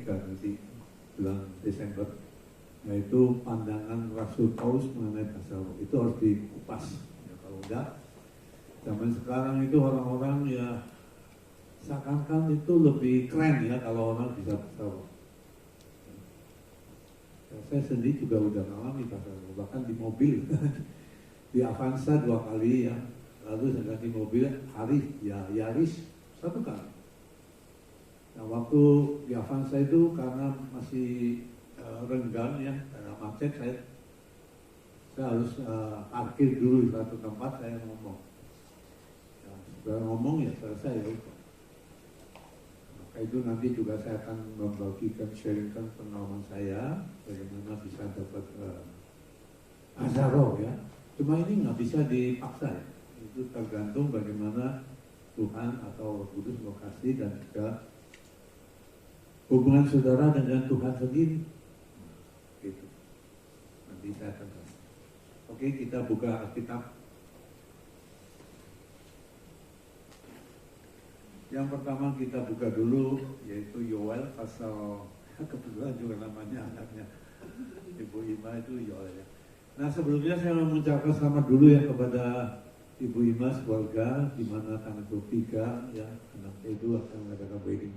3 nanti bulan Desember, yaitu pandangan Rasul Paulus mengenai bahasa roh. Itu harus dikupas. Ya, kalau enggak, zaman sekarang itu orang-orang ya seakan-akan itu lebih keren ya kalau orang bisa bahasa roh. Ya, saya sendiri juga udah mengalami bahasa roh, bahkan di mobil, di Avanza 2 kali ya, lalu saya ganti mobil Yaris 1 kali. Nah, waktu di Avanza itu karena masih renggang ya, karena macet, saya harus parkir dulu di satu tempat, saya ngomong. Ya, setelah ngomong ya selesai ya. Maka itu nanti juga saya akan membagikan, sharingkan pengalaman saya, bagaimana bisa dapat azaro ya. Cuma ini nggak bisa dipaksa ya. Itu tergantung bagaimana Tuhan atau Roh Kudus lokasi dan juga hubungan saudara dengan Tuhan sendiri. Gitu. Nanti saya akan bahas. Oke, kita buka Alkitab. Yang pertama kita buka dulu, yaitu Yoel pasal, kebetulan juga namanya anaknya Ibu Ima itu Yoel ya. Nah, sebelumnya saya mengucapkan selamat dulu ya kepada Ibu Ima keluarga, di mana tanggal 23 ya anaknya itu akan mengadakan wedding.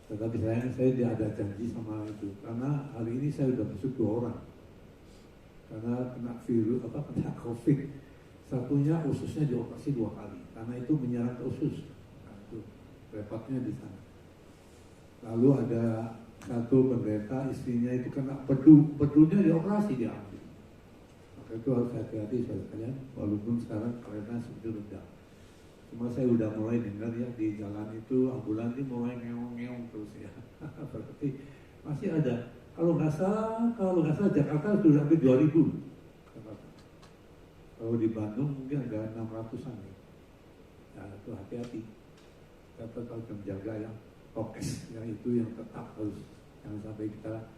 Tetapi saya tidak ada janji sama itu, karena hari ini saya sudah besuk 2 orang, karena kena virus kena COVID. Satunya ususnya dioperasi 2 kali, karena itu menyerang ke usus. Nah, itu repotnya di sana. Lalu ada satu pendeta, istrinya itu kena bedunya dioperasi diambil. Maka itu harus hati-hati sekalian, walaupun sekarang karena sudah rendah. Cuma saya udah mulai dengar ya di jalan itu ambulan itu mulai ngeong-ngeong terus ya. Berarti masih ada. Kalau nggak salah Jakarta sudah sampai 2000. Kalau di Bandung mungkin ada 600-an ya. Nah, itu hati-hati. Kita harus menjaga yang prokes, yang itu yang tetap harus, jangan sampai kita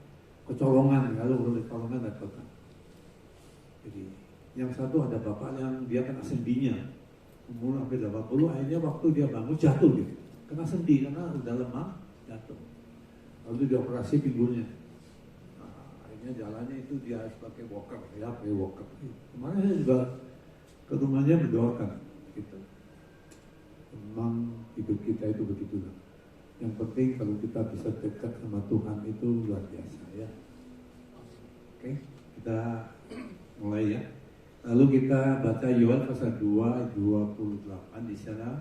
kecolongan. Kalau kecolongan ada kota. Jadi yang satu ada bapak yang dia kena sendinya. Umur sampai 80, akhirnya waktu dia bangun jatuh gitu. Kena sendi karena udah lemah, jatuh. Lalu dioperasi pinggulnya. Nah, akhirnya jalannya itu dia harus pakai walker, ya pakai walker. Kemarin saya juga ke rumahnya mendoakan gitu. Memang hidup kita itu begitulah. Yang penting kalau kita bisa dekat sama Tuhan itu luar biasa ya. Oke, kita mulai ya. Lalu kita baca Yoel pasal 2 28 di sana.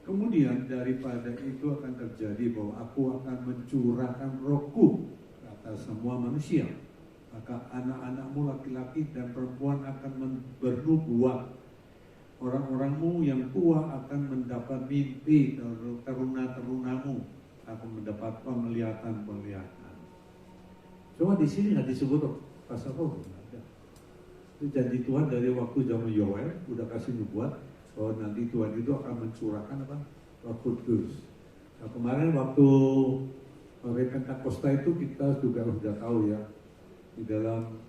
Kemudian daripada itu akan terjadi bahwa aku akan mencurahkan rohku atas semua manusia. Maka anak-anakmu laki-laki dan perempuan akan bernubuat. Orang-orangmu yang tua akan mendapat mimpi, teruna-terunamu akan mendapat penglihatan-penglihatan. Cuma di sini nggak disebut pasal roh, ada. Itu janji Tuhan dari waktu zaman Yoel udah kasih nubuat bahwa nanti Tuhan itu akan mencurahkan Roh Kudus. Nah, kemarin waktu hari Pentakosta itu kita juga sudah tahu ya di dalam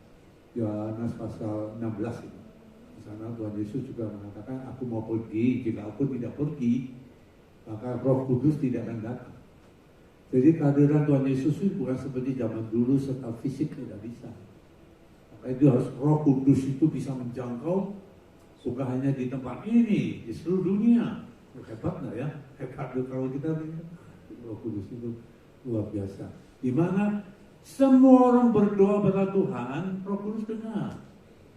Yohanes pasal 16 itu. Karena Tuhan Yesus juga mengatakan, aku mau pergi, jika aku tidak pergi, maka Roh Kudus tidak akan datang. Jadi kehadiran Tuhan Yesus itu bukan seperti zaman dulu serta fisik, tidak bisa. Maka itu harus Roh Kudus itu bisa menjangkau, bukan hanya di tempat ini, di seluruh dunia. Hebat nggak ya? Hebat kalau kita lihat. Roh Kudus itu luar biasa. Di mana semua orang berdoa pada Tuhan, Roh Kudus dengar.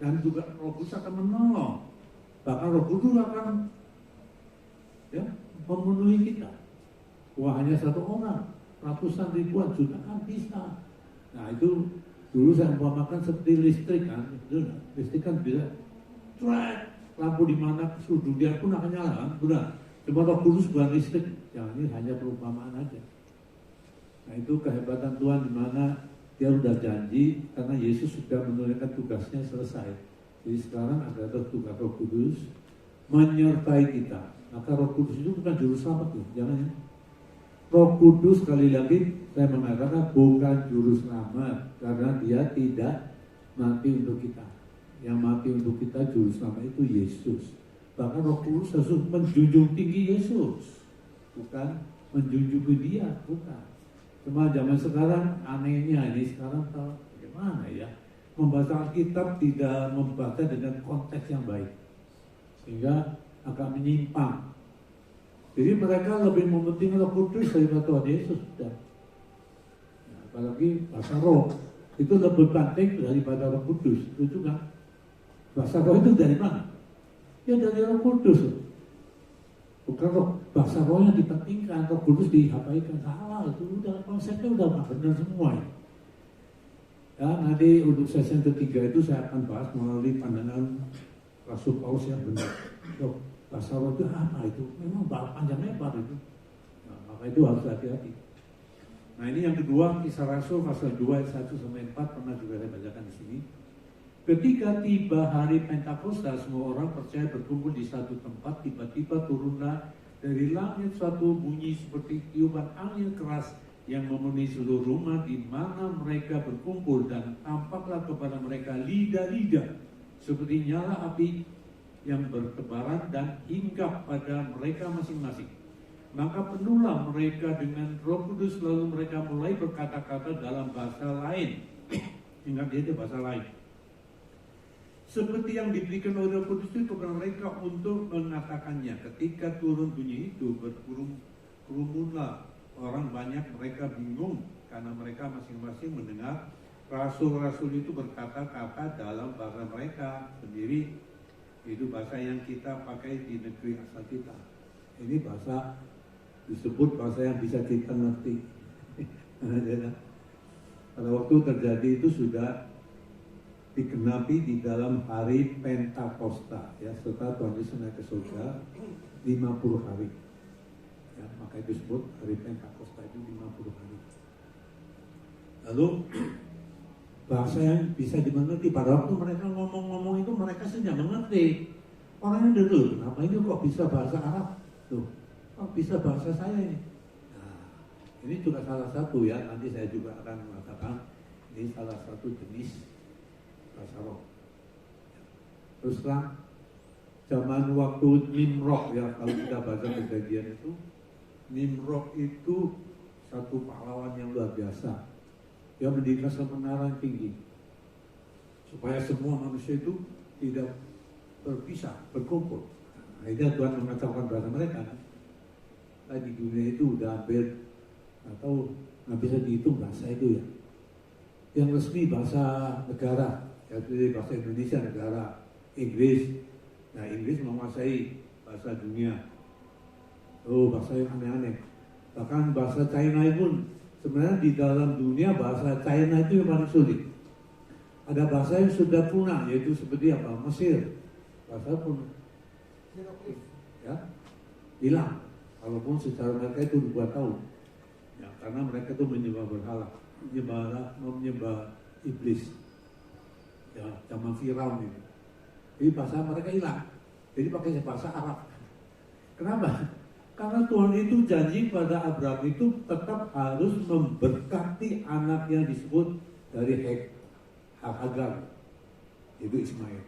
Dan juga Roh Kudus akan menolong. Bahkan Roh Kudus akan ya, memenuhi kita. Wah, hanya satu orang, ratusan ribuan, jutaan bisa. Nah itu dulu saya umpamakan seperti listrik kan. Listrik kan bisa lampu di mana seluruh dunia pun akan nyala kan. Benar. Cuma Roh Kudus bukan listrik. Yang ini hanya perumpamaan aja. Nah itu kehebatan Tuhan di mana dia sudah janji karena Yesus sudah menunaikan tugasnya selesai. Jadi sekarang ada tugas Roh Kudus menyertai kita. Maka Roh Kudus itu bukan juru selamat tuh, jangan ya. Roh Kudus sekali lagi saya mengatakan bukan juru selamat, karena dia tidak mati untuk kita. Yang mati untuk kita juru selamat itu Yesus. Bahkan Roh Kudus harus menjunjung tinggi Yesus, bukan menjunjung dia, bukan. Cuma zaman sekarang anehnya ini sekarang tahu bagaimana ya, membaca Alkitab tidak membaca dengan konteks yang baik, sehingga agak menyimpang. Jadi mereka lebih mementingkan Roh Kudus daripada Tuhan Yesus. Nah, apalagi bahasa roh itu lebih penting daripada Roh Kudus. Itu juga bahasa roh itu dari mana? Ya dari Roh Kudus. Bukan roh, bahasa roh yang dipentingkan, Roh Kudus diabaikan. Salah, itu udah konsepnya udah nggak benar semua ya. Ya, nanti untuk sesi yang ketiga itu saya akan bahas melalui pandangan Rasul Paulus yang benar. Loh, bahasa roh itu apa itu? Memang panjang lebar itu. Nah, maka itu harus hati-hati. Nah, ini yang kedua, Kisah Rasul pasal 2 ayat 1 sampai 4 pernah juga saya bacakan di sini. Ketika tiba hari Pentakosta, semua orang percaya berkumpul di satu tempat. Tiba-tiba turunlah dari langit suatu bunyi seperti tiupan angin keras yang memenuhi seluruh rumah di mana mereka berkumpul, dan tampaklah kepada mereka lidah-lidah seperti nyala api yang bertebaran dan hinggap pada mereka masing-masing. Maka penuhlah mereka dengan Roh Kudus, lalu mereka mulai berkata-kata dalam bahasa lain. Ingat dia itu bahasa lain. Seperti yang diberikan oleh Roh Kudus itu kepada mereka untuk mengatakannya. Ketika turun bunyi itu, berkerumunlah orang banyak, mereka bingung karena mereka masing-masing mendengar rasul-rasul itu berkata-kata dalam bahasa mereka sendiri. Itu bahasa yang kita pakai di negeri asal kita. Ini bahasa disebut bahasa yang bisa kita ngerti. Pada waktu terjadi itu sudah digenapi di dalam hari Pentakosta, ya, setelah Tuhan Yesus naik ke surga 50 hari. Ya, maka itu disebut hari Pentakosta itu 50 hari. Lalu bahasa yang bisa dimengerti pada waktu mereka ngomong-ngomong itu mereka sudah mengerti. Orangnya dulu, kenapa ini kok bisa bahasa Arab? Tuh, kok bisa bahasa saya ini? Nah, ini juga salah satu ya, nanti saya juga akan mengatakan ini salah satu jenis bahasa roh. Terus terang, zaman waktu Nimrod ya, kalau kita baca kejadian itu, Nimrod itu satu pahlawan yang luar biasa. Dia mendirikan menara yang tinggi supaya semua manusia itu tidak berpisah, berkumpul. Akhirnya Tuhan mengacaukan bahasa mereka kan. Nah, di dunia itu udah hampir atau nggak bisa dihitung bahasa itu ya. Yang resmi bahasa negara, yaitu bahasa Indonesia negara, Inggris. Nah, Inggris menguasai bahasa dunia. Oh, bahasa yang aneh-aneh. Bahkan bahasa China pun sebenarnya di dalam dunia bahasa China itu yang paling sulit. Ada bahasa yang sudah punah, yaitu seperti apa? Mesir. Bahasa punah. Ya, hilang. Walaupun secara mereka itu dibuat tahu. Ya, karena mereka itu menyembah berhala, menyembah iblis. Ya, zaman Firaun itu. Jadi bahasa mereka hilang. Jadi pakai bahasa Arab. Kenapa? Karena Tuhan itu janji pada Abraham itu tetap harus memberkati anak yang disebut dari Hagar, itu Ismail.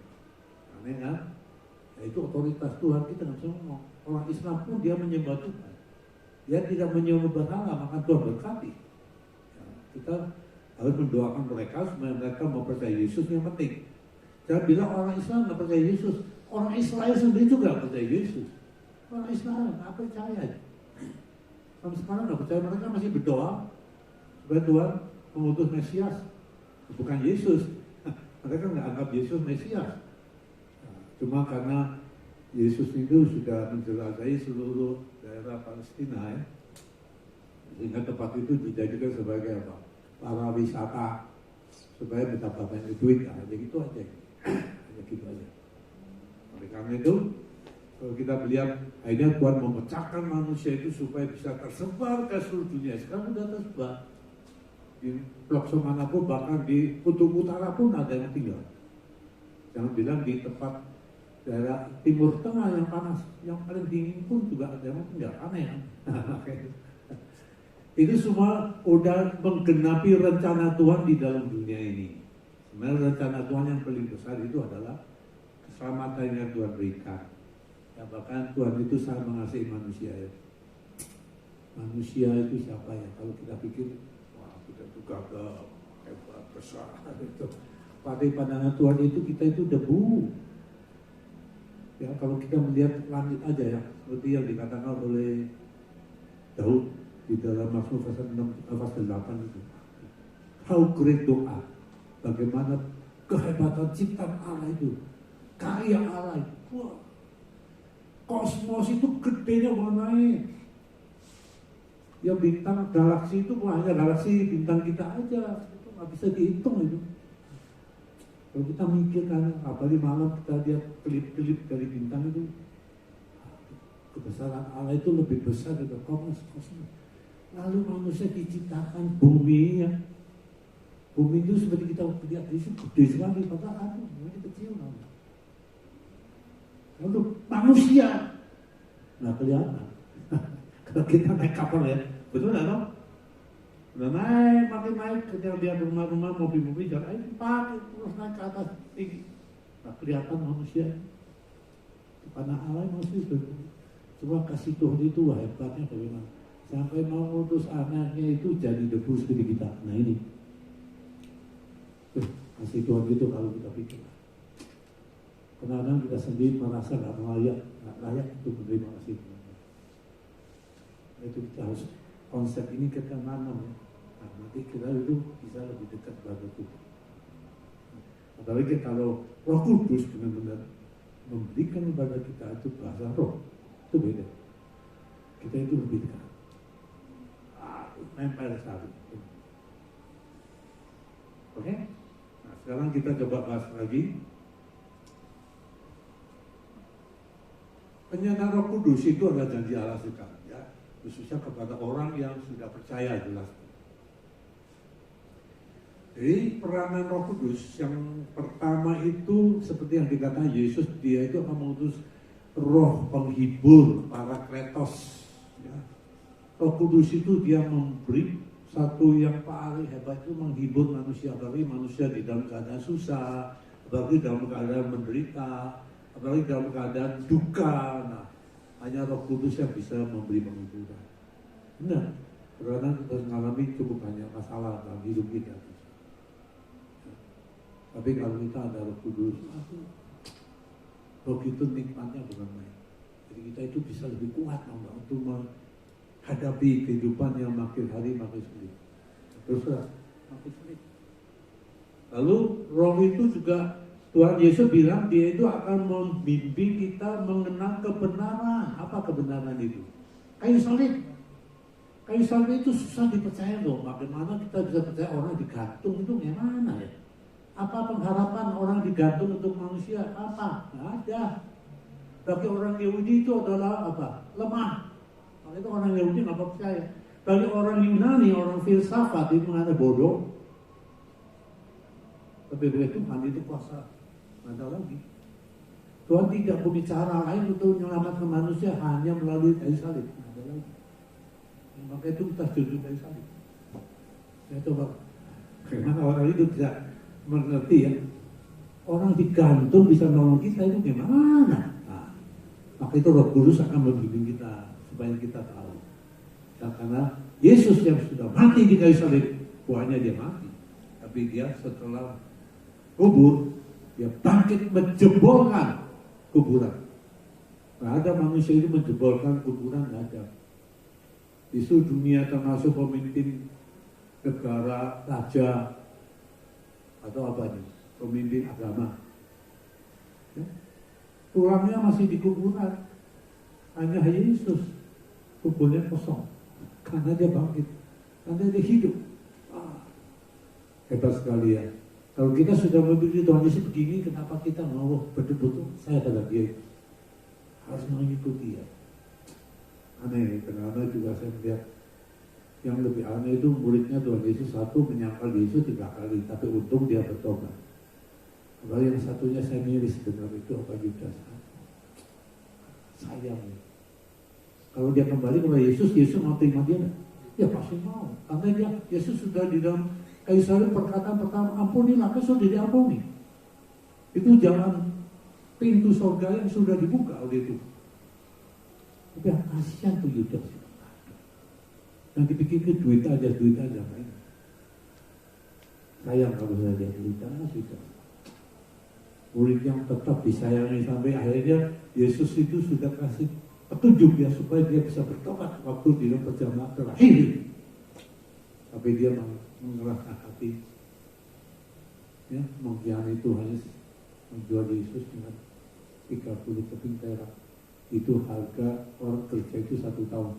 Aneh kan? Ya, itu otoritas Tuhan, kita nggak bisa ngomong. Orang Islam pun dia menyembah Tuhan. Dia tidak menyembah berhala, maka Tuhan berkati. Ya, kita harus mendoakan mereka supaya mereka mempercayai Yesus yang penting. Saya bilang orang Islam nggak percaya Yesus, orang Israel sendiri juga nggak percaya Yesus. Orang Israel nggak percaya. Sampai sekarang nggak percaya, mereka masih berdoa supaya Tuhan mengutus Mesias, bukan Yesus. Mereka nggak anggap Yesus Mesias. Cuma karena Yesus itu sudah menjelajahi seluruh daerah Palestina ya, sehingga tempat itu dijadikan sebagai apa? Para wisata supaya betapa banyak duit, aja gitu aja, hanya gitu aja. Oleh karena itu, kalau kita melihat akhirnya Tuhan memecahkan manusia itu supaya bisa tersebar ke seluruh dunia. Sekarang sudah tersebar di pelosok manapun, bahkan di kutub utara pun ada yang tinggal. Jangan bilang di tempat daerah timur tengah yang panas, yang paling dingin pun juga ada yang tinggal. Aneh kan? Itu semua udah menggenapi rencana Tuhan di dalam dunia ini. Sebenarnya rencana Tuhan yang paling besar itu adalah keselamatan yang Tuhan berikan. Ya, bahkan Tuhan itu sangat mengasihi manusia ya. Manusia itu siapa ya? Kalau kita pikir, wah kita itu gagah, hebat, besar itu. Pada pandangan Tuhan itu kita itu debu. Ya, kalau kita melihat langit aja ya, seperti yang dikatakan oleh Daud di dalam Mazmur pasal 8 itu. How great doa. Bagaimana kehebatan ciptaan Allah itu. Karya Allah itu. Wah. Kosmos itu gedenya warnanya. Ya bintang galaksi itu hanya galaksi bintang kita aja. Itu nggak bisa dihitung itu. Kalau kita mikirkan, apalagi malam kita lihat kelip-kelip dari bintang itu, kebesaran Allah itu lebih besar dari kosmos. Lalu manusia diciptakan bumi ya. Bumi itu seperti kita lihat itu gede sekali, padahal bumi kecil. Lalu manusia, nggak kelihatan. Kalau kita naik kapal ya, betul nggak dong? Udah naik, makin naik, ketika lihat rumah-rumah, mobil-mobil, jalan pakai terus naik ke atas tinggi. Nggak kelihatan manusia. Karena Allah manusia itu, cuma kasih Tuhan itu wah hebatnya bagaimana. Sampai mau utus anaknya itu jadi debu seperti kita. Nah ini, kasih Tuhan itu kalau kita pikir. Kadang-kadang kita sendiri merasa nggak layak untuk menerima kasih Tuhan. Itu kita harus konsep ini kita nanam ya. Nah, nanti kita itu bisa lebih dekat pada Tuhan. Apalagi kalau Roh Kudus benar-benar memberikan kepada kita itu bahasa roh, itu beda. Kita itu lebih dekat. Nempel sekali. Oke? Nah, sekarang kita coba bahas lagi. Penyertaan Roh Kudus itu adalah janji Allah sekali. Khususnya kepada orang yang sudah percaya jelas. Jadi peranan Roh Kudus yang pertama itu seperti yang dikatakan Yesus, dia itu akan mengutus roh penghibur, Parakletos. Ya. Roh Kudus itu dia memberi satu yang paling hebat itu menghibur manusia, apalagi manusia di dalam keadaan susah, apalagi dalam keadaan menderita, apalagi dalam keadaan duka. Nah, hanya Roh Kudus yang bisa memberi penghiburan. Benar, karena kita mengalami cukup banyak masalah dalam hidup kita. Tapi kalau kita ada Roh Kudus, begitu nikmatnya bukan main. Jadi kita itu bisa lebih kuat untuk menghadapi kehidupan yang makin hari makin sulit. Terus makin sulit. Lalu Roh itu juga Tuhan Yesus bilang dia itu akan membimbing kita mengenal kebenaran. Apa kebenaran itu? Kayu salib. Kayu salib itu susah dipercaya loh. Bagaimana kita bisa percaya orang digantung itu gimana ya? Apa pengharapan orang digantung untuk manusia? Apa? Nggak ada. Bagi orang Yahudi itu adalah apa? Lemah. Maka itu orang Yahudi nggak percaya. Bagi orang Yunani, orang filsafat itu ada bodoh. Tapi bagi Tuhan itu kuasa. Ada lagi. Tuhan tidak punya cara lain untuk menyelamatkan manusia hanya melalui kayu salib. Ada lagi. Maka itu kita setuju kayu salib. Saya coba. Karena orang itu tidak mengerti ya. Orang digantung bisa nolong kita itu gimana? Nah, maka itu Roh Kudus akan membimbing kita supaya kita tahu. Nah, karena Yesus yang sudah mati di kayu salib, bukannya dia mati, tapi dia setelah kubur dia bangkit menjebolkan kuburan. Nah, ada manusia itu menjebolkan kuburan, nggak ada. Di seluruh dunia termasuk pemimpin negara, raja atau apa nih, pemimpin agama. Ya. Tulangnya masih di kuburan. Hanya Yesus kuburnya kosong. Karena dia bangkit, karena dia hidup. Hebat sekali ya. Kalau kita sudah memilih Tuhan Yesus begini, kenapa kita mau betul-betul saya adalah dia? Harus mengikuti ya. Aneh, karena juga saya melihat yang lebih aneh itu muridnya Tuhan Yesus satu menyangkal Yesus 3 kali, tapi untung dia bertobat. Kalau yang satunya saya milih sebenarnya itu apa Yudas? Sayang. Kalau dia kembali kepada Yesus, Yesus mau terima dia? Ya pasti mau. Karena Yesus sudah di dalam kayu salib perkataan pertama, ampunilah, kan sudah diampuni. Itu jalan pintu surga yang sudah dibuka oleh itu. Tapi kasihan tuh Yudas. Yang dipikir duit aja. Sayang kalau saya lihat duit. Murid yang tetap disayangi sampai akhirnya Yesus itu sudah kasih petunjuk ya supaya dia bisa bertobat waktu di dalam perjalanan terakhir. Tapi dia mengeraskan hati, ya, mengkhianati Tuhan, menjual Yesus dengan 30 keping perak. Itu harga orang kerja itu 1 tahun.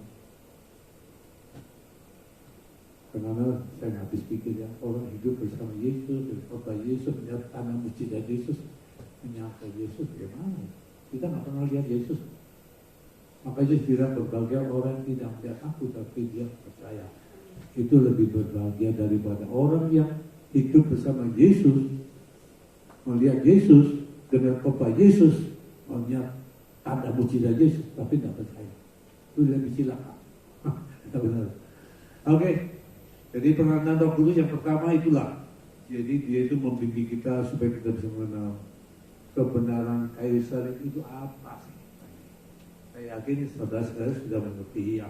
Karena saya habis pikir ya, orang hidup bersama Yesus, berkhotbah Yesus, melihat tanah mujizat Yesus, menyangka Yesus, bagaimana? Kita nggak pernah lihat Yesus. Maka Yesus bilang berbahagia orang yang tidak melihat aku, tapi dia percaya. Itu lebih berbahagia daripada orang yang hidup bersama Yesus, melihat Yesus, dengan khotbah Yesus, melihat tanda mujizat Yesus, tapi tidak percaya. Itu lebih celaka. Benar. Oke. Jadi peranan Roh Kudus yang pertama itulah. Jadi dia itu membimbing kita supaya kita bisa mengenal kebenaran kayu salib itu apa sih. Saya yakin saudara-saudara sudah mengerti ya.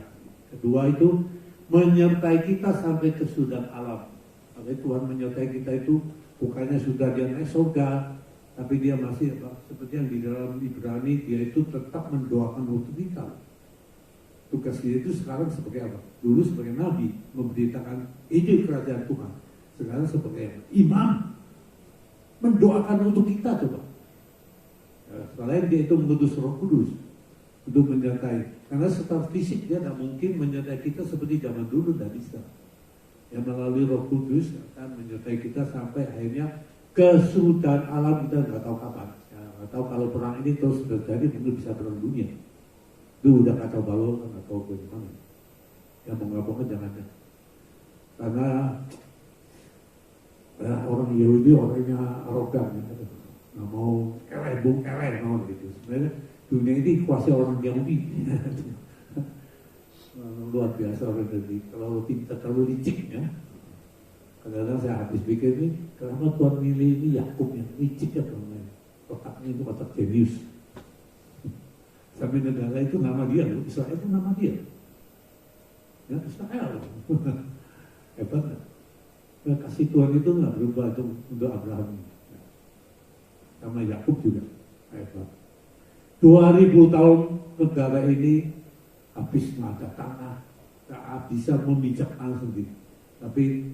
Kedua itu menyertai kita sampai ke sudah alam. Tapi Tuhan menyertai kita itu bukannya sudah dia naik surga, tapi dia masih seperti yang di dalam Ibrani, dia itu tetap mendoakan untuk kita. Tugas dia itu sekarang sebagai apa? Dulu sebagai nabi, memberitakan ide kerajaan Tuhan. Sekarang sebagai imam, mendoakan untuk kita coba. Ya, selain dia itu mengutus Roh Kudus untuk menyertai. Karena secara fisik dia tidak mungkin menyertai kita seperti zaman dulu, tidak bisa. Ya, melalui Roh Kudus akan menyertai kita sampai akhirnya kesudahan alam, kita nggak tahu kapan. Ya, nggak tahu kalau perang ini terus terjadi, mungkin bisa perang dunia. Itu udah kacau balau kan, atau bagaimana. Yang mengapa jangan. Karena ya, orang Yahudi orangnya arogan, gitu. Nggak mau eleh gitu. Sebenarnya dunia ini kuasa orang Yahudi. Luar biasa orang Yahudi. Kalau tidak terlalu licik ya. Kadang-kadang saya habis pikir ini, kenapa Tuhan milih ini Yakub yang licik ya teman-teman. Otaknya itu otak jenius. Sampai negara itu nama dia loh, Israel itu nama dia. Ya, Israel. Hebat kan? Ya, kasih Tuhan itu nggak berubah itu untuk Abraham. Sama Yakub juga. Hebat. 2000 tahun negara ini habis nggak ada tanah, tak bisa memijak tanah sendiri. Tapi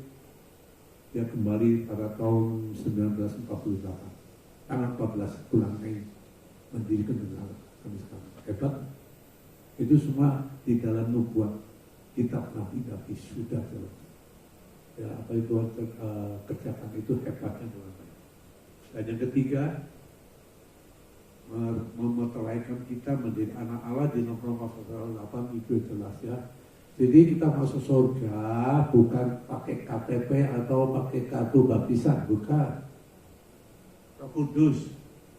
dia kembali pada tahun 1948, tanggal 14 bulan Mei mendirikan negara sampai sekarang. Hebat. Itu semua di dalam nubuat kitab Nabi sudah jelas. Ya, apa itu kerjakan itu hebatnya Tuhan. Dan yang ketiga, memeteraikan kita menjadi anak Allah di Roma pasal 8 itu jelas ya. Jadi kita masuk surga bukan pakai KTP atau pakai kartu baptisan, bukan. Roh Kudus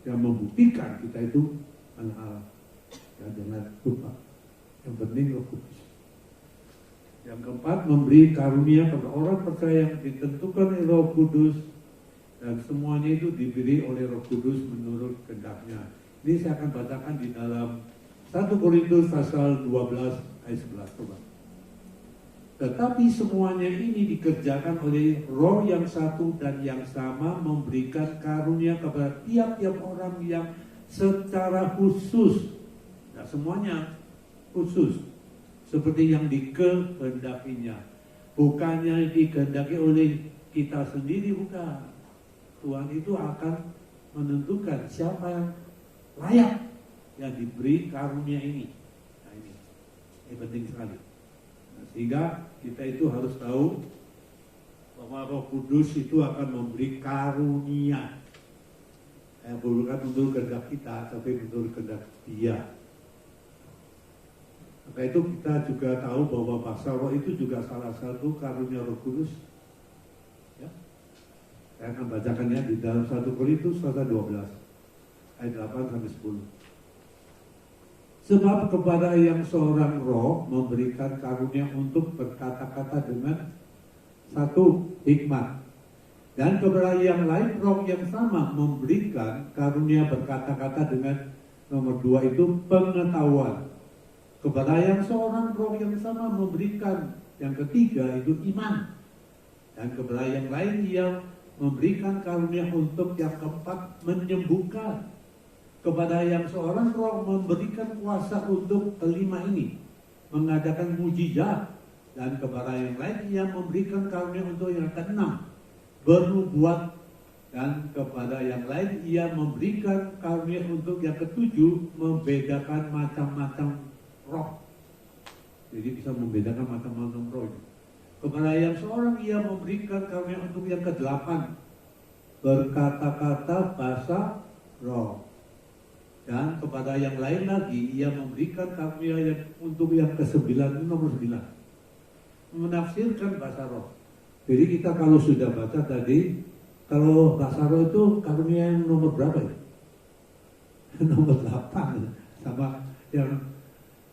yang membuktikan kita itu anak Allah. Ya, jangan lupa. Yang penting Roh Kudus. Yang keempat, memberi karunia kepada orang percaya yang ditentukan oleh Roh Kudus, dan semuanya itu diberi oleh Roh Kudus menurut kehendaknya. Ini saya akan bacakan di dalam 1 Korintus pasal 12 ayat 11. Coba. Tetapi semuanya ini dikerjakan oleh Roh yang satu dan yang sama, memberikan karunia kepada tiap-tiap orang yang secara khusus. Nah, semuanya khusus, seperti yang dikehendakinya. Bukannya dikehendaki oleh kita sendiri, bukan. Tuhan itu akan menentukan siapa yang layak yang diberi karunia ini. Nah, ini penting sekali. Nah, sehingga kita itu harus tahu bahwa Roh Kudus itu akan memberi karunia. Bukan menurut kehendak kita, tapi menurut kehendak Dia. Maka itu kita juga tahu bahwa bahasa roh itu juga salah satu karunia Roh Kudus. Ya. Saya akan bacakannya di dalam 1 Korintus pasal 12 ayat 8 sampai 10. Sebab kepada yang seorang roh memberikan karunia untuk berkata-kata dengan satu hikmat. Dan kepada yang lain roh yang sama memberikan karunia berkata-kata dengan nomor 2 itu pengetahuan. Kepada yang seorang roh yang sama memberikan yang ketiga itu iman. Dan kepada yang lain yang memberikan karunia untuk yang keempat menyembuhkan. Kepada yang seorang roh memberikan kuasa untuk kelima ini mengadakan mujizat. Dan kepada yang lain yang memberikan karunia untuk yang keenam bernubuat. Dan kepada yang lain ia memberikan karunia untuk yang ketujuh membedakan macam-macam roh. Jadi bisa membedakan macam-macam roh. Kepada yang seorang ia memberikan karunia untuk yang kedelapan berkata-kata bahasa roh. Dan kepada yang lain lagi ia memberikan karunia yang untuk yang ke-9, nomor 9 menafsirkan bahasa roh. Jadi kita kalau sudah baca tadi, kalau bahasa roh itu karunia yang nomor berapa ya? Nomor 8. Sama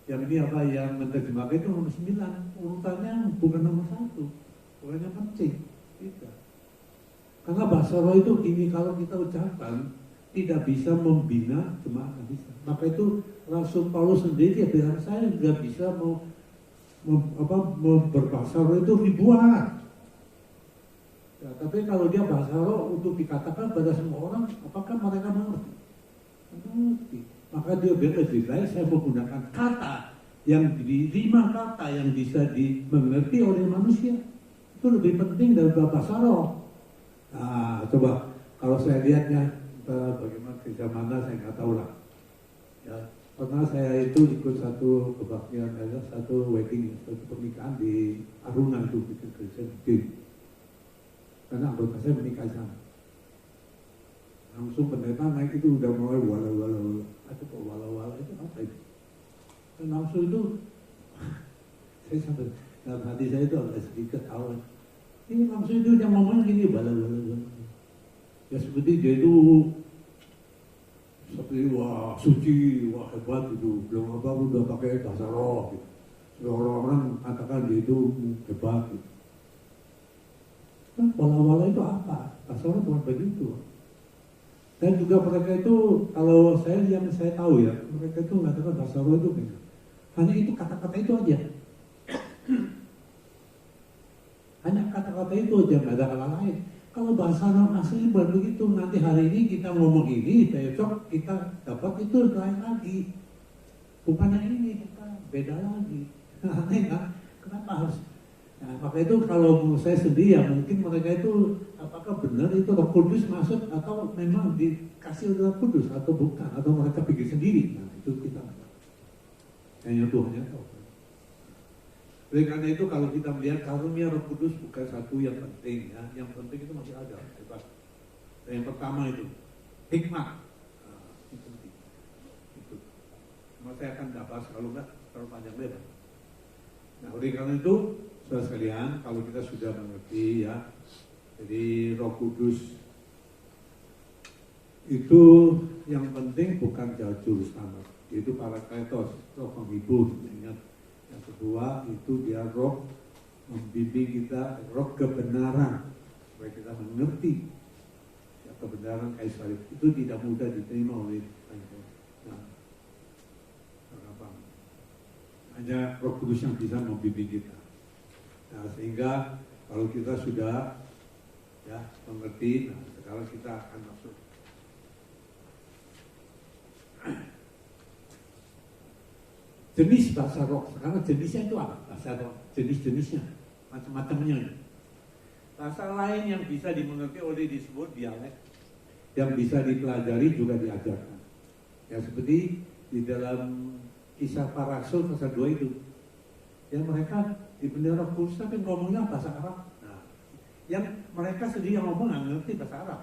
yang ini apa, yang menerjemahkan itu nomor 9. Urutannya bukan nomor 1, bukan yang penting. Tidak. Karena bahasa roh itu gini, kalau kita ucapkan tidak bisa membina jemaat, nggak bisa. Maka itu Rasul Paulus sendiri ya bilang, saya nggak bisa berbahasa roh itu ribuan. Ya, tapi kalau dia bahasa roh untuk dikatakan pada semua orang, apakah mereka mengerti? Mengerti. Maka dia lebih baik saya menggunakan kata yang 5 kata yang bisa dimengerti oleh manusia. Itu lebih penting daripada bahasa roh. Nah, coba kalau saya lihatnya bagaimana kerja mana saya nggak tahu lah. Ya, pernah saya itu ikut satu kebaktian, satu wedding, satu pernikahan di Aruna itu, bikin gereja gede. Karena anggota saya menikah sana. Langsung pendeta naik itu udah mulai wala-wala. Aduh kok wala-wala itu apa itu? Dan langsung itu saya sampai dalam hati saya itu agak sedikit awal. Ini langsung itu yang ngomong gini wala-wala. Ya seperti dia itu seperti wah suci, wah hebat itu, belum apa udah pakai bahasa roh gitu. Orang-orang katakan dia itu hebat gitu. Nah, wala-wala itu apa? Bahasa roh bukan begitu. Dan juga mereka itu, kalau yang saya tahu ya, mereka itu mengatakan bahasa roh itu gitu. Hanya itu kata-kata itu aja. Hanya kata-kata itu aja, nggak ada hal lain. Kalau bahasa roh asli bukan begitu. Nanti hari ini kita ngomong ini, besok kita dapat itu lain lagi. Bukan yang ini, kita beda lagi. Aneh kan? Kenapa harus? Nah, maka itu kalau menurut saya sendiri ya mungkin mereka itu apakah benar itu Roh Kudus masuk atau memang dikasih oleh Roh Kudus atau bukan, atau mereka pikir sendiri. Nah itu kita hanya Tuhan yang tahu. Oleh karena itu kalau kita melihat karunia Roh Kudus bukan satu yang penting ya, yang penting itu masih ada. Hebat. Dan yang pertama itu hikmat. Nah, itu penting. Itu. Cuma saya akan bahas kalau enggak terlalu panjang lebar. Nah oleh karena itu saudara sekalian, kalau kita sudah mengerti ya, jadi Roh Kudus itu yang penting bukan juru selamat, itu Parakletos, roh penghibur. Ingat, yang kedua itu dia roh membimbing kita, roh kebenaran supaya kita mengerti ya, kebenaran kayu salib itu tidak mudah diterima oleh kita. Nah, hanya Roh Kudus yang bisa membimbing kita. Nah, sehingga kalau kita sudah ya mengerti, nah sekarang kita akan masuk jenis bahasa roh. Sekarang jenisnya itu apa? Bahasa roh, jenis-jenisnya, macam-macamnya. Bahasa lain yang bisa dimengerti oleh disebut dialek, yang bisa dipelajari juga diajarkan. Ya seperti di dalam Kisah Para Rasul pasal 2 itu, yang mereka di bendera kudus tapi ngomongnya bahasa Arab. Nah, yang mereka sendiri yang ngomong nggak ngerti bahasa Arab.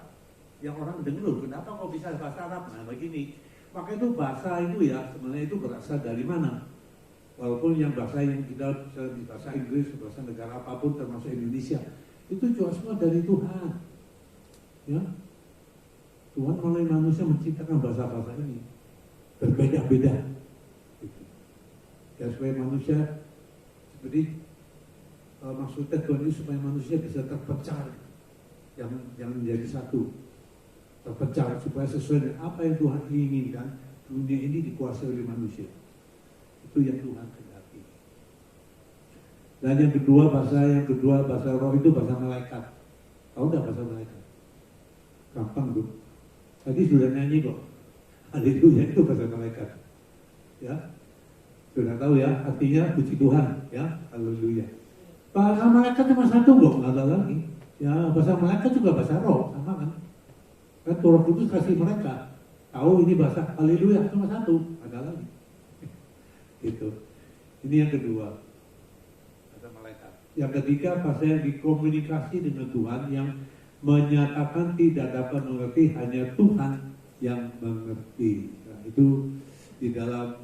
Yang orang dengar, kenapa kok bisa bahasa Arab? Nah begini, maka itu bahasa itu ya sebenarnya itu berasal dari mana? Walaupun yang bahasa yang kita bisa di bahasa Inggris, bahasa negara apapun termasuk Indonesia, itu juga semua dari Tuhan. Ya, Tuhan melalui manusia menciptakan bahasa-bahasa ini berbeda-beda. Ya supaya manusia seperti maksudnya Tuhan ini supaya manusia bisa terpecah, yang menjadi satu, terpecah supaya sesuai dengan apa yang Tuhan inginkan. Dunia ini dikuasai oleh manusia. Itu yang Tuhan kehendaki. Dan yang kedua bahasa roh itu bahasa malaikat. Tahu nggak bahasa malaikat? Gampang tuh. Tadi sudah nyanyi kok. Haleluya itu bahasa malaikat. Ya, sudah tahu ya, artinya puji Tuhan. Ya, haleluya. Bahasa malaikat cuma satu kok, nggak ada lagi. Ya, bahasa malaikat juga bahasa roh, sama kan? Kan Roh Kudus kasih mereka. Tahu ini bahasa haleluya cuma satu, ada lagi. Gitu. Ini yang kedua. Bahasa malaikat. Yang ketiga, bahasa yang dikomunikasi dengan Tuhan yang menyatakan tidak dapat mengerti, hanya Tuhan yang mengerti. Nah, itu di dalam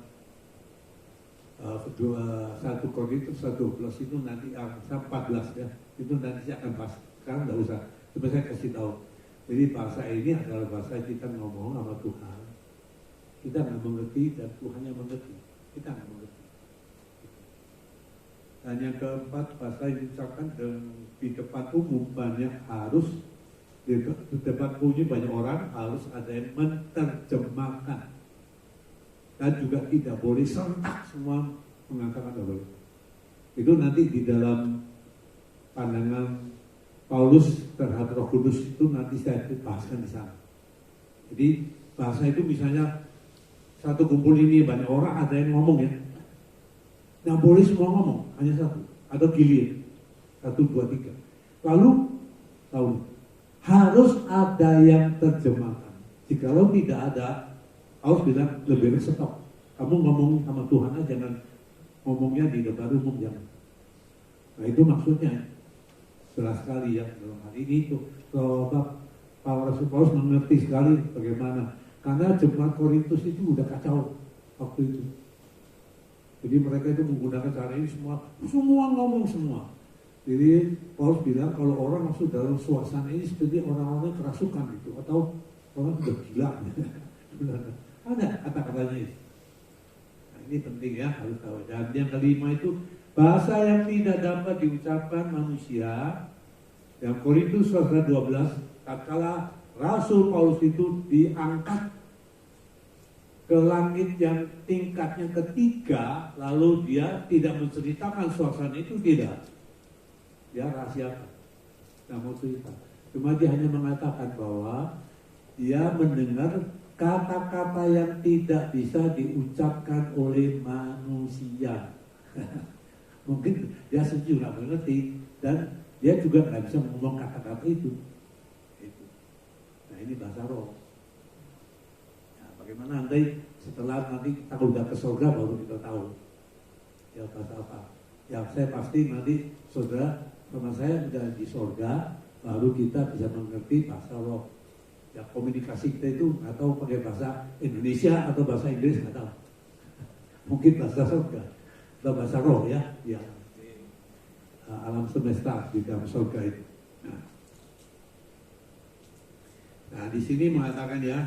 1 Korintus 12 itu nanti 14 ya. Itu nanti saya akan bahas. Sekarang nggak usah. Coba saya kasih tahu. Jadi bahasa ini adalah bahasa kita ngomong sama Tuhan. Kita nggak mengerti dan Tuhan yang mengerti. Kita nggak mengerti. Dan yang keempat, bahasa yang diucapkan di depan umum banyak harus di depan umum banyak orang harus ada yang menerjemahkan. Dan juga tidak boleh serentak semua mengatakan tidak boleh. Itu nanti di dalam pandangan Paulus terhadap Roh Kudus itu nanti saya bahaskan di sana. Jadi bahasa itu misalnya satu kumpul ini banyak orang, ada yang ngomong ya. Nah boleh semua ngomong, hanya satu. Atau gilir. 1, 2, 3. Lalu tahu harus ada yang terjemahkan. Jikalau tidak ada, Paulus bilang lebih baik stop. Kamu ngomong sama Tuhan aja, jangan ngomongnya di depan umum jangan. Nah itu maksudnya jelas sekali ya dalam hal ini itu. Paulus mengerti sekali bagaimana, karena jemaat Korintus itu udah kacau waktu itu. Jadi mereka itu menggunakan cara ini semua ngomong semua. Jadi Paulus bilang kalau orang masuk dalam suasana ini seperti orang-orang kerasukan gitu, atau orang sudah gila. Ada kata-katanya ini. Nah, ini penting ya, harus tahu. Dan yang kelima itu bahasa yang tidak dapat diucapkan manusia. Yang Korintus pasal 12, tatkala Rasul Paulus itu diangkat ke langit yang tingkatnya ketiga, lalu dia tidak menceritakan suasana itu, tidak. Dia rahasiakan. Tidak mau cerita. Cuma dia hanya mengatakan bahwa dia mendengar kata-kata yang tidak bisa diucapkan oleh manusia. Mungkin dia sendiri nggak mengerti dan dia juga nggak bisa ngomong kata-kata itu. Nah ini bahasa roh. Nah, bagaimana nanti setelah nanti kita udah ke surga baru kita tahu ya bahasa apa. Ya saya pasti nanti saudara sama saya udah di surga baru kita bisa mengerti bahasa roh. Ya komunikasi kita itu nggak tahu pakai bahasa Indonesia atau bahasa Inggris, nggak tahu. Mungkin bahasa surga atau bahasa roh ya, ya alam semesta di dalam surga itu. Nah di sini mengatakan ya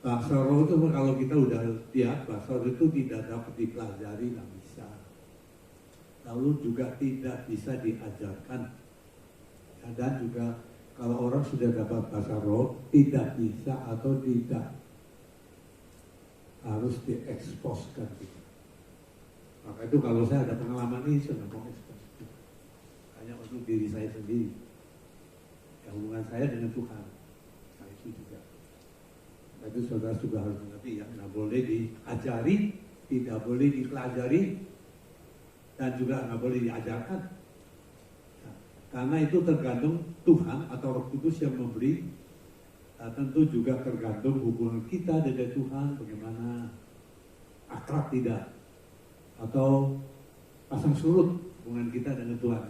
bahasa roh itu kalau kita udah lihat bahasa roh itu tidak dapat dipelajari, nggak bisa. Lalu juga tidak bisa diajarkan. Ya, dan juga kalau orang sudah dapat bahasa roh, tidak bisa atau tidak harus dieksposkan. Gitu. Maka itu kalau saya ada pengalaman ini, saya nggak mau ekspos. Hanya untuk diri saya sendiri. Ya, hubungan saya dengan Tuhan. Nah itu juga. Nah, itu saudara juga harus mengerti ya. Nggak boleh diajari, tidak boleh dipelajari, dan juga nggak boleh diajarkan. Karena itu tergantung Tuhan atau Roh Kudus yang memberi. Tentu juga tergantung hubungan kita dengan Tuhan, bagaimana akrab tidak, atau pasang surut hubungan kita dengan Tuhan.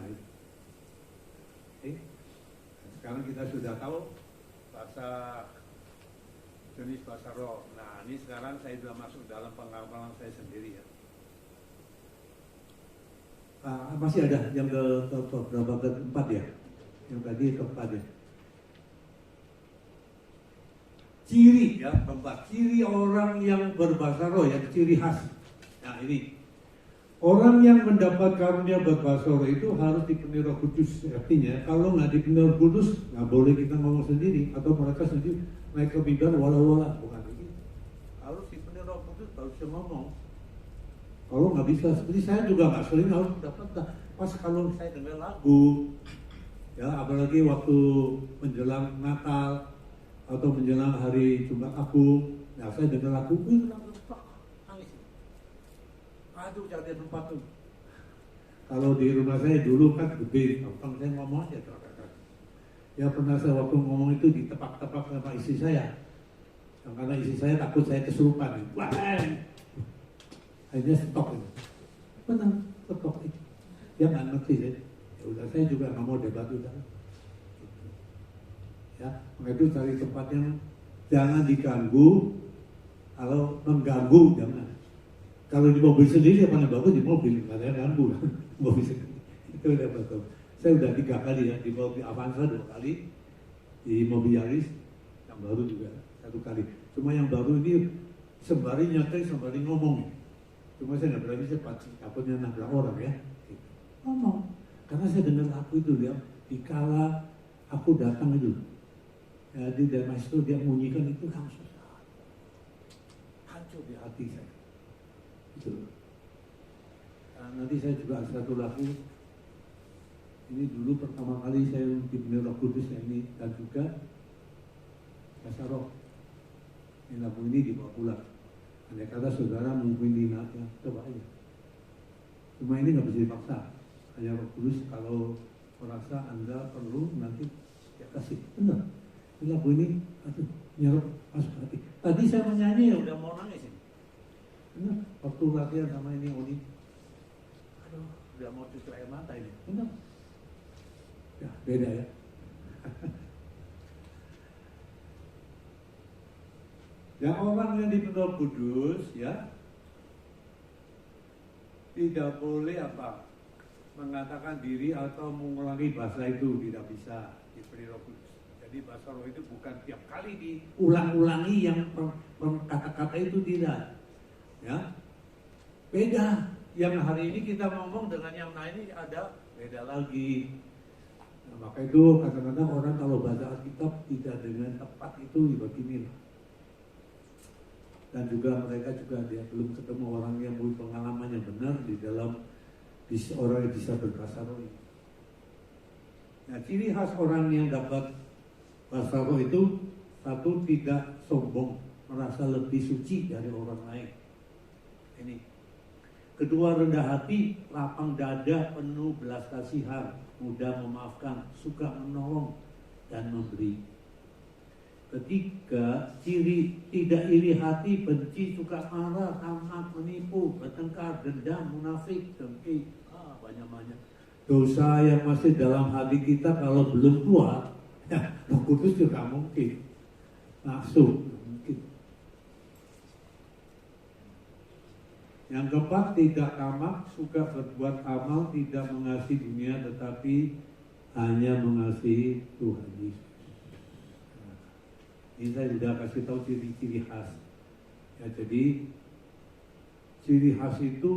Oke. Sekarang kita sudah tahu jenis bahasa roh. Nah ini sekarang saya sudah masuk dalam pengalaman saya sendiri ya. Masih ada yang keempat ya, yang tadi keempat ya. Ciri ya, keempat. Ciri orang yang berbahasa roh ya, ciri khas. Nah ini Orang yang mendapat karunia berbahasa roh itu harus dipenuhi Roh Kudus. Artinya kalau nggak dipenuhi Roh Kudus, nggak boleh kita ngomong sendiri atau mereka sendiri naik ke mimbar wala-wala, bukan begitu. Harus dipenuhi Roh Kudus baru bisa ngomong. Kalau nggak bisa, seperti saya juga nggak sering harus dapat. Pas kalau saya dengar lagu, ya apalagi waktu menjelang Natal atau menjelang hari Jumat Agung, ya saya dengar lagu, nangis. Aduh, jadi tempat tuh. Kalau di rumah saya dulu kan gede, gampang saya ngomong aja. Ya pernah saya waktu ngomong itu ditepak-tepak sama istri saya. Karena istri saya takut saya kesurupan. Wah, akhirnya stop itu. Benar, stop itu. Dia nggak ngerti deh. Ya udah, saya juga nggak mau debat udah. Ya, maka itu cari tempat yang jangan diganggu. Kalau mengganggu jangan. Kalau di mobil sendiri ya paling bagus di mobil, nggak ada ganggu. Mobil sendiri itu udah betul. Saya udah 3 kali ya di mobil Avanza 2 kali, di mobil Yaris yang baru juga 1 kali. Cuma yang baru ini sembari nyetir sembari ngomong. Cuma saya nggak berani cepat, takutnya nabrak orang ya. Ngomong, karena saya dengar lagu itu dia, dikala aku datang itu, ya, di Damas itu dia bunyikan itu langsung hancur di hati saya. Itu. Nanti saya juga ada 1 lagu. Ini dulu pertama kali saya diberi Roh Kudus ini dan juga bahasa roh. Ini lagu ini dibawa pulang. Andai kata saudara mungkin minatnya, coba aja. Cuma ini nggak bisa dipaksa. Hanya Roh Kudus kalau merasa Anda perlu nanti ya kasih. Benar. Ini lagu ini, aduh, nyerap masuk hati. Tadi saya menyanyi ya udah mau nangis ini. Benar. Waktu latihan sama ini Oni, aduh, udah mau cuci air mata ini. Benar. Ya beda ya. Ya orang yang dipenuhi Roh Kudus ya tidak boleh apa mengatakan diri atau mengulangi bahasa itu, tidak bisa diberi Roh Kudus. Jadi bahasa roh itu bukan tiap kali diulang-ulangi yang kata-kata itu, tidak. Ya, beda. Yang hari ini kita ngomong dengan yang lain ini ada beda lagi. Nah, maka itu kadang-kadang orang kalau baca Alkitab tidak dengan tepat itu begini. Dan juga mereka juga dia belum ketemu orang yang punya pengalaman yang benar di dalam orang yang bisa berbahasa roh ini. Nah, ciri khas orang yang dapat bahasa roh itu, 1, tidak sombong, merasa lebih suci dari orang lain. Ini. 2, rendah hati, lapang dada, penuh belas kasihan, mudah memaafkan, suka menolong dan memberi. 3, ciri tidak iri hati, benci, suka marah, tamak, menipu, bertengkar, dendam, munafik, dengki, banyak-banyak. Dosa yang masih dalam hati kita kalau belum keluar, ya, Roh Kudus juga mungkin langsung mungkin. Yang 4, tidak tamak, suka berbuat amal, tidak mengasihi dunia tetapi hanya mengasihi Tuhan Yesus. Nah, ini saya sudah kasih tahu ciri-ciri khas. Ya, jadi ciri khas itu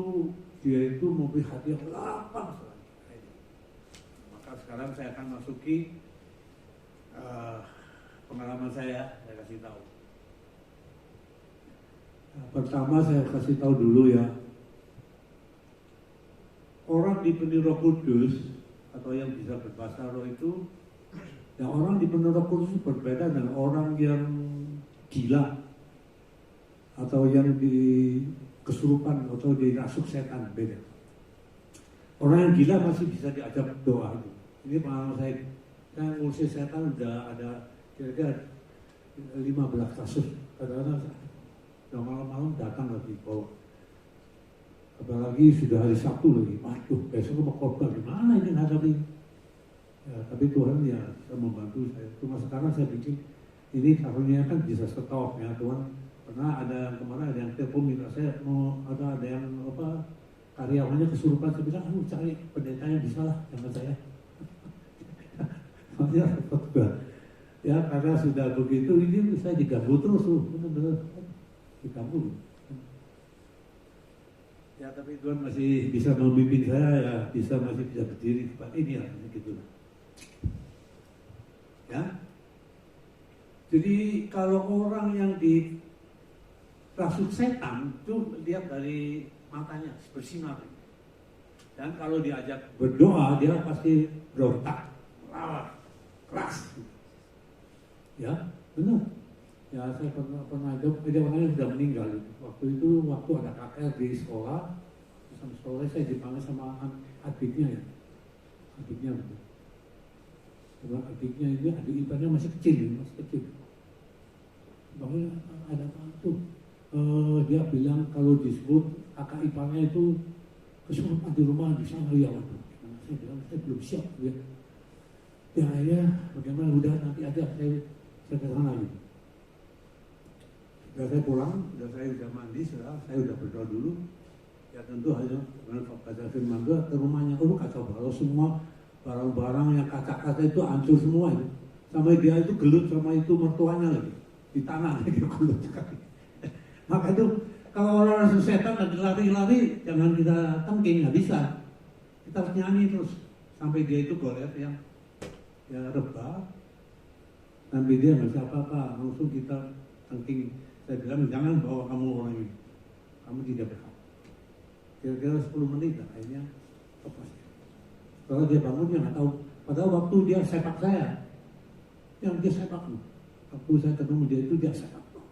dia itu memiliki hati yang lapang. Maka sekarang saya akan masuki pengalaman saya kasih tahu. Pertama saya kasih tahu dulu ya, orang dipenuhi Roh Kudus atau yang bisa berbahasa roh itu, ya orang dipenuhi Roh Kudus berbeda dengan orang yang gila atau yang di kesurupan atau dirasuk setan, beda. Orang yang gila masih bisa diajak doa itu. Ini pengalaman saya ngusir setan udah ada kira-kira 15 kasus. Kadang-kadang udah malam-malam datang lagi bawa, apalagi sudah hari Sabtu lagi, waduh besok mau khotbah gimana ini hadapi. Ya, tapi Tuhan ya bisa membantu saya. Cuma sekarang saya pikir ini karunia kan bisa stop ya Tuhan. Pernah ada kemarin ada yang telepon minta saya mau ada yang apa karyawannya kesurupan, saya bilang cari pendeta yang bisa lah, jangan saya. Maksudnya ya karena sudah begitu ini saya diganggu terus tuh, benar-benar diganggu. Ya tapi Tuhan masih bisa memimpin saya, ya masih bisa berdiri di tempat ini lah, gitu lah. Ya. Jadi kalau orang yang dirasuk setan itu lihat dari matanya bersinar. Dan kalau diajak berdoa dia pasti berontak, melawan, keras. Ya, benar. Ya saya pernah ada orangnya sudah meninggal. Waktu ada KKR di sekolah, sama sekolah saya dipanggil sama adiknya ya, adiknya betul. Karena adiknya ini adik iparnya masih kecil. Bahwa ada apa tuh? Dia bilang kalau disebut kakak iparnya itu kesurupan di rumah di sana ya. Saya bilang saya belum siap ya. Ya bagaimana udah nanti ada saya ke sana gitu. Sudah saya pulang, saya sudah mandi, saya sudah berdoa dulu. Ya tentu hanya baca firman Tuhan ke rumahnya, kacau balau semua barang-barang yang kaca-kaca itu hancur semua itu. Sampai dia itu gelut sama itu mertuanya lagi di tanah lagi gelut sekali. Maka itu kalau orang rasa setan lagi lari-lari jangan kita tengking, nggak bisa. Kita harus nyanyi terus sampai dia itu golet yang ya rebah. Sampai dia nggak bisa apa-apa, langsung kita tengking. Saya bilang jangan bawa kamu orang ini, kamu tidak berhak. Kira-kira 10 menit akhirnya lepas. Kalau dia bangun dia nggak tahu. Padahal waktu dia sepak saya, yang dia sepak loh. Waktu saya ketemu dia itu dia sepak loh.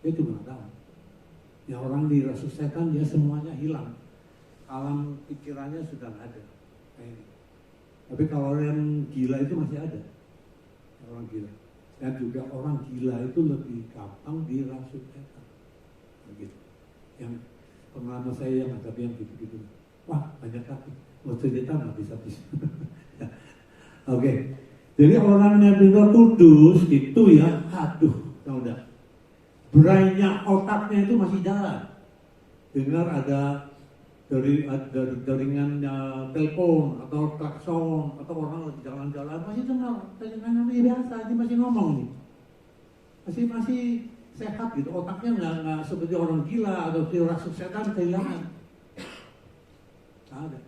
Dia cuma nggak tahu. Ya orang dirasuk setan dia semuanya hilang. Alam pikirannya sudah nggak ada. Tapi kalau yang gila itu masih ada. Orang gila. Dan juga orang gila itu lebih gampang dirasuk setan. Begitu. Yang pengalaman saya yang ada yang gitu-gitu. Wah banyak kaki. Mau cerita nggak bisa-bisa. Oke. Jadi orang yang Roh Kudus itu ya, aduh, udah. Brainnya, otaknya itu masih jalan. Dengar ada dari jaringan telepon atau klakson atau orang lagi jalan-jalan masih dengar, biasa, dia masih ngomong nih, masih sehat gitu, otaknya nggak seperti orang gila atau rasuk setan kehilangan. Ada.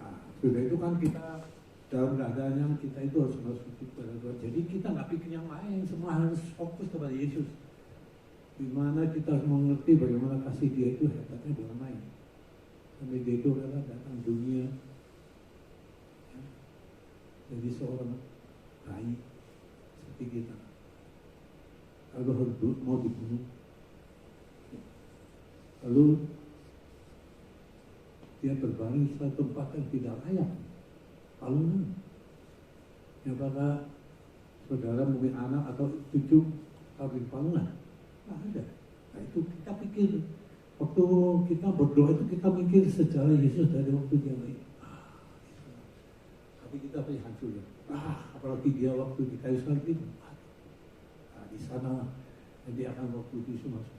Nah, sudah itu kan kita dalam keadaan yang kita itu harus sujud kepada Tuhan. Jadi kita nggak pikir yang lain, semua harus fokus kepada Yesus. Dimana kita harus mengerti bagaimana kasih Dia itu hebatnya bukan main. Sampai Dia itu adalah datang dunia ya, jadi seorang bayi seperti kita. Kalau mau dibunuh, lalu Dia berbaring di suatu tempat yang tidak layak, palungan. Ya apakah saudara mungkin anak atau cucu kawin palungan? Nggak ada. Nah itu kita pikir. Waktu kita berdoa itu kita mikir sejarah Yesus dari waktu dia bayi. Tapi kita pasti hancur ya. Apalagi dia waktu di kayu salib itu. Di sana dia akan waktu Yesus masuk.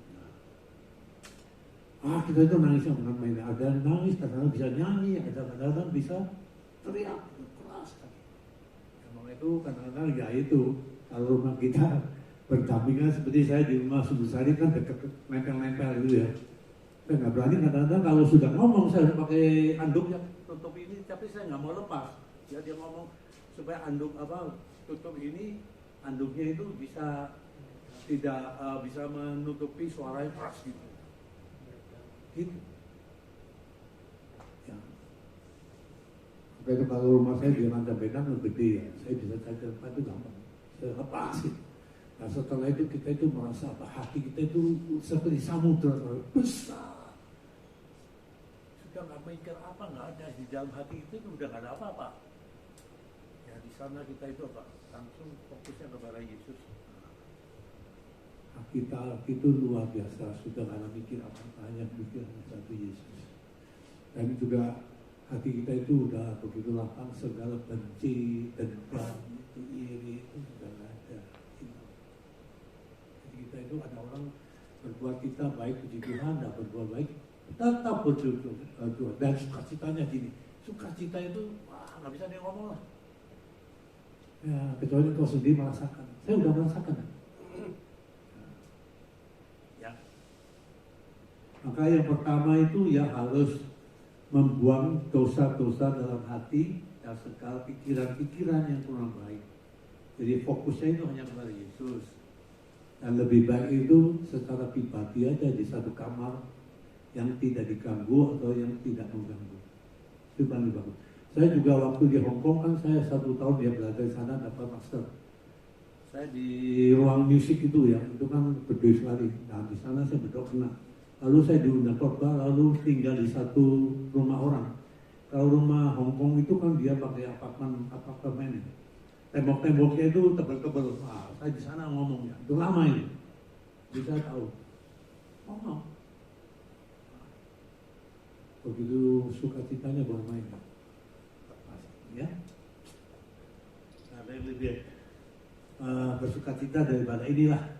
Kita itu nangisnya bukan main. Ada nangis, kadang-kadang bisa nyanyi, kadang-kadang bisa teriak keras sekali. Emang itu kadang-kadang ya itu kalau rumah kita berdampingan seperti saya di rumah Sumbersari kan dekat nempel-nempel gitu ya. Saya nggak berani kadang-kadang kalau sudah ngomong saya pakai anduk yang tutup ini, tapi saya nggak mau lepas. Ya dia ngomong supaya anduk tutup ini, anduknya itu bisa tidak bisa menutupi suara yang keras gitu. Gitu. Ya. Sampai itu kalau rumah saya di Ranca Bedang lebih gede ya, saya bisa cacat itu gampang. Saya lepas gitu. Nah setelah itu kita itu merasa hati kita itu seperti samudra besar. Sudah nggak mikir apa, nggak ada di dalam hati itu udah nggak ada apa-apa. Ya di sana kita itu apa? Langsung fokusnya kepada Yesus. Kita itu luar biasa, sudah nggak ada mikir apa-apa, hanya mikir satu Yesus. Dan juga hati kita itu udah begitu lapang, segala benci, dendam, itu iri itu sudah nggak ada. Kita itu ada orang berbuat kita baik puji Tuhan, tidak berbuat baik tetap bersyukur dan sukacitanya gini, sukacita itu nggak bisa dia ngomong lah ya, kecuali kau sendiri merasakan. Saya udah merasakan ya. Maka yang pertama itu ya harus membuang dosa-dosa dalam hati dan segala pikiran-pikiran yang kurang baik. Jadi fokusnya itu hanya kepada Yesus. Dan lebih baik itu secara pribadi aja di satu kamar yang tidak diganggu atau yang tidak mengganggu. Itu paling bagus. Saya juga waktu di Hong Kong kan saya 1 tahun dia belajar di sana dapat master. Saya di ruang musik itu ya, itu kan gede sekali. Nah di sana saya berdoa kena. Lalu saya diundang khotbah, lalu tinggal di satu rumah orang. Kalau rumah Hong Kong itu kan dia pakai apartemen. Tembok-temboknya itu tebel-tebel. Nah, saya di sana ngomongnya, itu lama ini. Bisa tahu. Ngomong. Begitu sukacitanya buat main. Ya. Ada yang lebih bersukacita daripada inilah.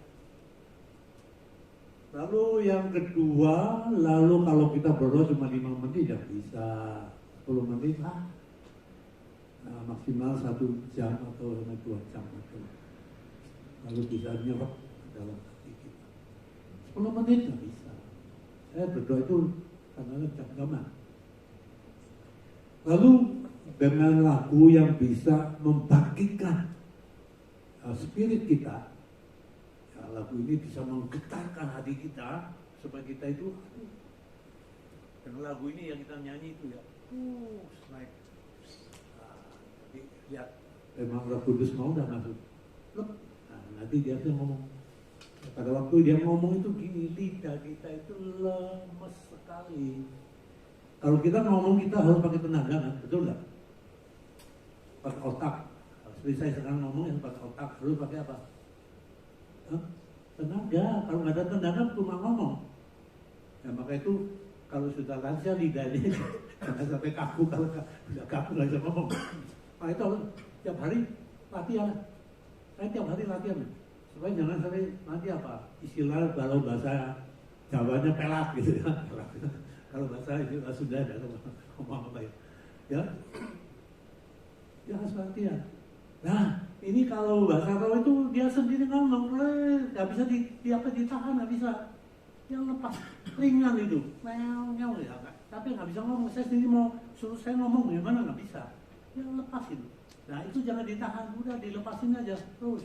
Lalu yang kedua, lalu kalau kita berdoa cuma 5 menit ya bisa 10 menit lah. Nah, maksimal 1 jam atau 2 jam itu. Lalu bisa nyerap dalam hati kita. 10 menit nggak bisa. Saya berdoa itu karena jam-jaman. Lalu dengan lagu yang bisa membangkitkan spirit kita, ya, lagu ini bisa menggetarkan hati kita supaya kita itu, dengan lagu ini yang kita nyanyi itu ya, naik. Jadi lihat, memang Roh Kudus mau udah masuk. Nah, nanti dia tuh ngomong. Pada waktu dia ngomong itu gini, lidah kita itu lemes sekali. Kalau kita ngomong kita harus pakai tenaga kan, betul nggak? Pakai otak. Seperti saya sekarang ngomong yang pakai otak, harus pakai apa? Tenaga. Kalau nggak ada tenaga cuma ngomong. Ya maka itu kalau sudah lancar lidahnya jangan sampai kaku, kalau sudah kaku nggak bisa ngomong. Nah itu tiap hari latihan. Saya tiap hari latihan. Supaya jangan sampai nanti apa? Istilah kalau bahasa Jawanya pelak gitu ya. Kalau bahasa istilah Sunda ada ngomong apa ya? Ya harus latihan. Nah, ini kalau bahasa Roh itu dia sendiri ngomong, nggak bisa ditahan, nggak bisa. Yang lepas ringan itu, ngel ya. Tapi nggak bisa ngomong. Saya sendiri mau suruh saya ngomong gimana nggak bisa. Yang lepas itu. Nah itu jangan ditahan, udah dilepasin aja terus.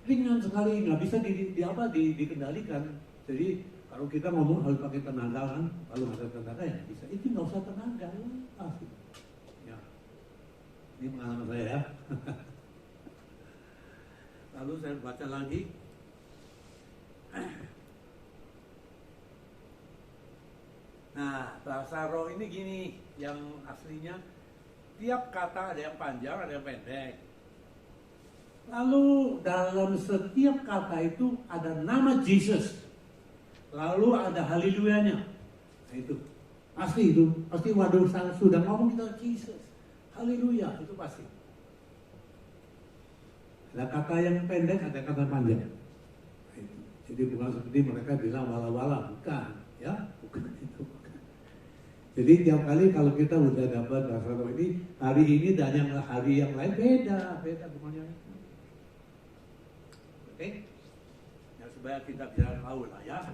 Ringan sekali, nggak bisa dikendalikan. Jadi kalau kita ngomong harus pakai tenaga kan, kalau nggak ada tenaga ya nggak bisa. Itu nggak usah tenaga, lepas. Ya. Ini pengalaman saya ya. Lalu saya baca lagi. Nah, bahasa roh ini gini, yang aslinya tiap kata ada yang panjang, ada yang pendek. Lalu dalam setiap kata itu ada nama Jesus. Lalu ada haleluyanya. Nah itu pasti itu, pasti waduh sudah ngomong kita Jesus. Haleluya, itu pasti. Ada kata yang pendek, ada kata panjang. Nah, itu. Jadi bukan seperti mereka bilang wala-wala, bukan, ya, bukan itu. Bukan. Jadi tiap kali kalau kita udah dapat bahasa roh ini, hari ini dan yang hari yang lain beda bukan yang itu. Oke? Ya supaya kita bisa tahu lah ya.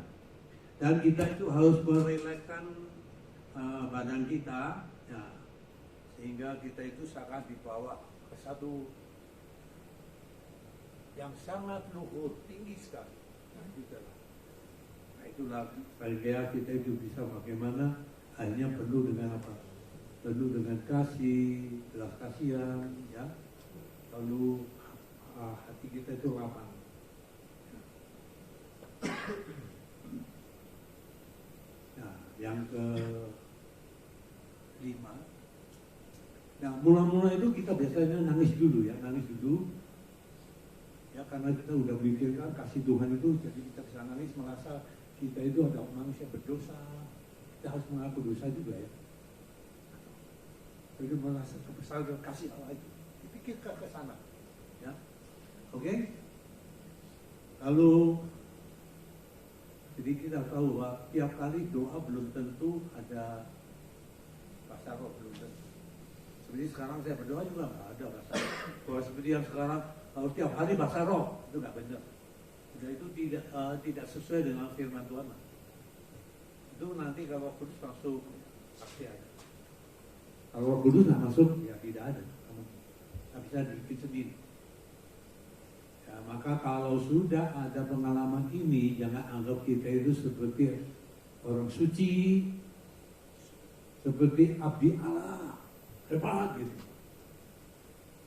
Dan kita itu harus merelakskan badan kita, ya, sehingga kita itu sangat dibawa ke satu yang sangat luhur, tinggi sekali. Nah, itulah. Nah, itulah supaya kita itu bisa bagaimana hanya penuh dengan apa? Penuh dengan kasih, belas kasihan, ya. Lalu hati kita itu lapang. Nah, yang ke-5. Nah, mula-mula itu kita biasanya nangis dulu ya, ya karena kita udah mikirkan kasih Tuhan itu, jadi kita bisa nangis merasa kita itu ada manusia berdosa, kita harus mengaku dosa juga ya. Jadi merasa kebesaran kasih Allah itu, dipikirkan ke sana, ya, oke? Lalu jadi kita tahu bahwa tiap kali doa belum tentu ada bahasa roh, belum tentu. Seperti sekarang saya berdoa juga nggak ada bahasa roh. Bahwa seperti yang sekarang kalau tiap hari bahasa roh itu nggak benar. Dan itu tidak sesuai dengan firman Tuhan. Itu nanti kalau Kudus masuk pasti ada. Kalau Kudus nggak masuk, ya tidak ada. Kamu nggak bisa bikin sendiri. Ya, maka kalau sudah ada pengalaman ini, jangan anggap kita itu seperti orang suci, seperti abdi Allah, hebat gitu.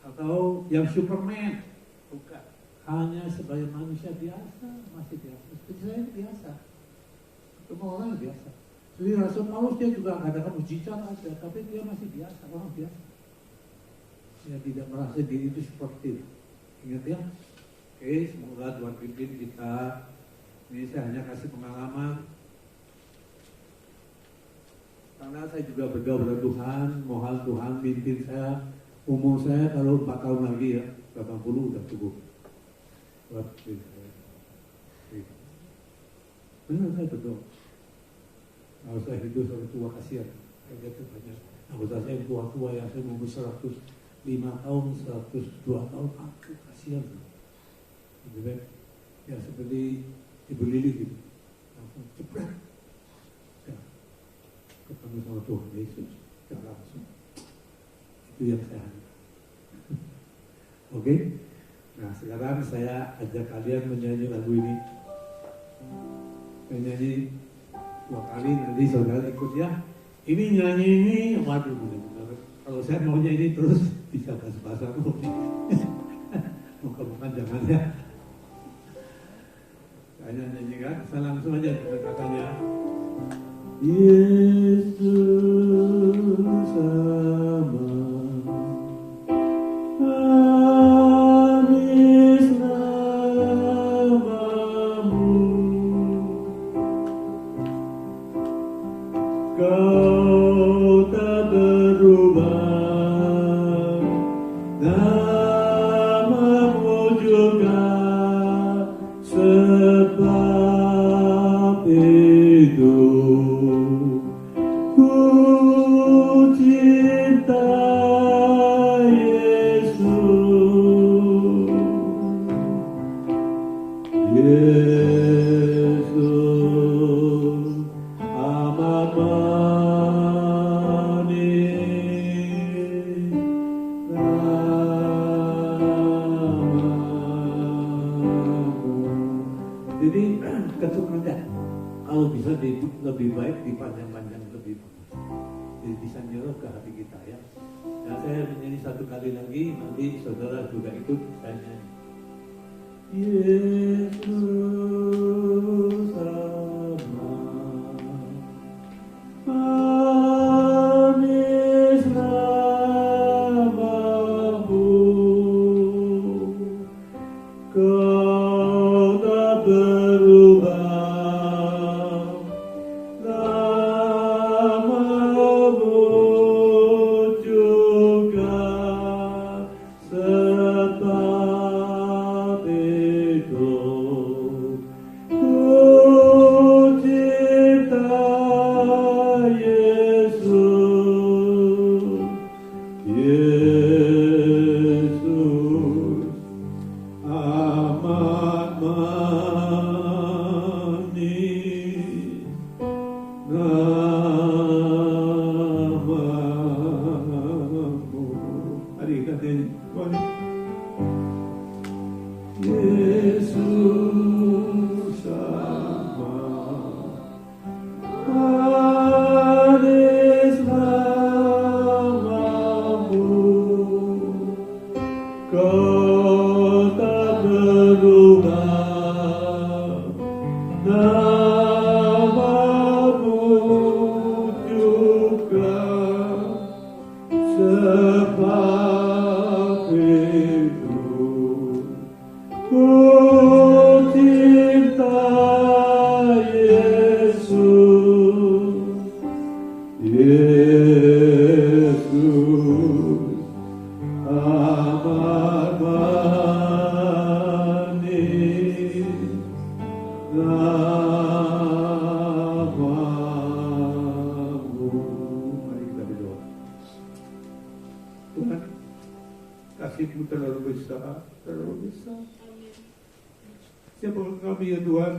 Atau yang Superman, bukan. Hanya sebagai manusia biasa, masih biasa. Seperti saya biasa. Semua orang biasa. Jadi Rasul Paulus dia juga kadang-kadang mujizat ada, tapi dia masih biasa, orang biasa. Dia tidak merasa diri itu seperti itu. Ingat ya? Oke, semoga Tuhan pimpin kita. Ini saya hanya kasih pengalaman. Karena saya juga berdoa kepada Tuhan, mohon Tuhan pimpin saya. Umur saya kalau 4 tahun lagi ya, 80 udah cukup. Buat benar saya berdoa. Kalau saya hidup sampai tua kasihan. Kayak gitu banyak. Anggota saya yang tua-tua yang saya umur 105 tahun, 102 tahun, aku kasihan. Lebih baik ya seperti Ibu Lili gitu. Langsung cepet. Ya. Ketemu sama Tuhan Yesus. Ya langsung. Itu yang saya harapkan. Oke? Nah sekarang saya ajak kalian menyanyi lagu ini. Menyanyi 2 kali, nanti saudara ikut ya. Ini nyanyi ini, waduh benar-benar. Kalau saya maunya ini terus bisa bahasa bukan jangan ya. Saya nyanyikan, saya langsung aja dengan katanya. Yesus sama manis namamu, Kau tak berubah, namamu juga sebab itu ku cinta Yesus. Yesus amat manis namamu. Jadi ketuk aja. Kalau bisa lebih baik dipanjang-panjang lebih bagus. Jadi bisa nyerap ke hati kita ya. Nah saya menyanyi 1 kali lagi, nanti saudara juga ikut saya nyanyi. Yesus sama manis namamu, Kau tak berubah, namamu juga sebab itu ku cinta Yesus. Yesus amat manis namamu. Mari kita nyanyi. Yesus sama manis namamu, Kau tak berubah, namamu juga sebab itu ku cinta Yesus. Yesus amat manis namamu. Mari kita berdoa. Tuhan, kasih-Mu terlalu besar, terlalu besar. Siapakah kami ya Tuhan?